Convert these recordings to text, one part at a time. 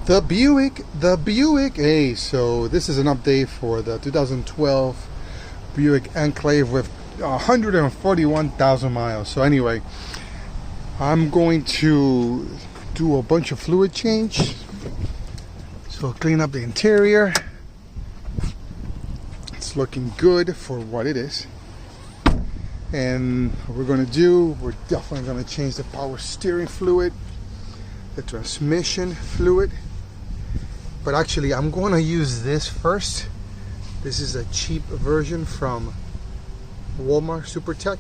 The Buick. Hey, so this is an update for the 2012 Buick Enclave with 141,000 miles. So anyway, I'm going to do a bunch of fluid change. So clean up the interior. It's looking good for what it is. And what we're going to do, we're definitely going to change the power steering fluid, the transmission fluid. But actually, I'm going to use this first. This is a cheap version from Walmart SuperTech.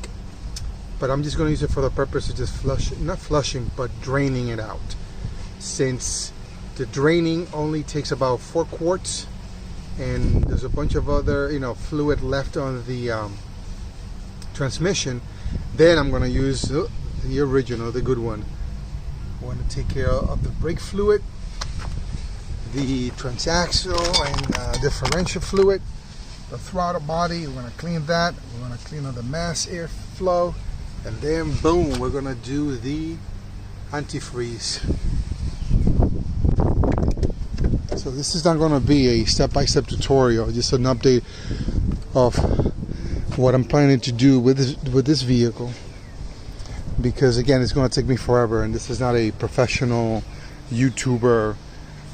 But I'm just going to use it for the purpose of just not flushing, but draining it out. Since the draining only takes about 4 quarts, and there's a bunch of other, fluid left on the transmission, then I'm going to use the original, the good one. I want to take care of the brake fluid, the transaxle and differential fluid, the throttle body. We're going to clean that. We're going to clean up the mass airflow, and then boom, we're going to do the antifreeze. So this is not going to be a step-by-step tutorial, just an update of what I'm planning to do with this vehicle, because again, it's going to take me forever, and this is not a professional YouTuber,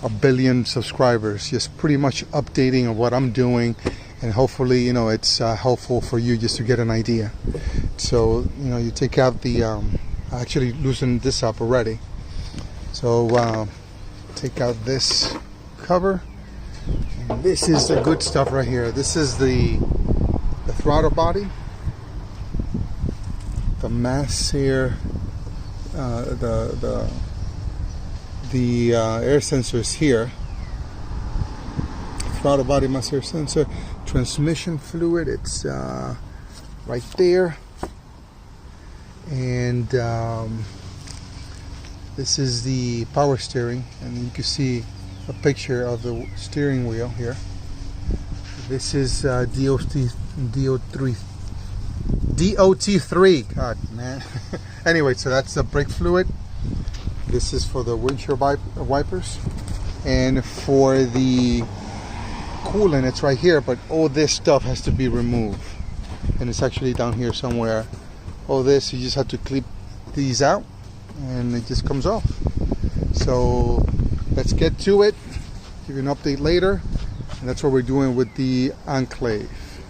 a billion subscribers, just pretty much updating of what I'm doing, and hopefully it's helpful for you just to get an idea. So you take out the I actually loosened this up already, so take out this cover, and this is the good stuff right here. This is the throttle body, the mass air, the air sensors here, throttle body, mass air sensor, transmission fluid, it's right there, and this is the power steering, and you can see a picture of the steering wheel here. This is DOT3. God, man. Anyway, so that's the brake fluid. This is for the windshield wipers, and for the coolant, it's right here. But all this stuff has to be removed, and it's actually down here somewhere. All this, you just have to clip these out, and it just comes off. So let's get to it. Give you an update later. And that's what we're doing with the Enclave.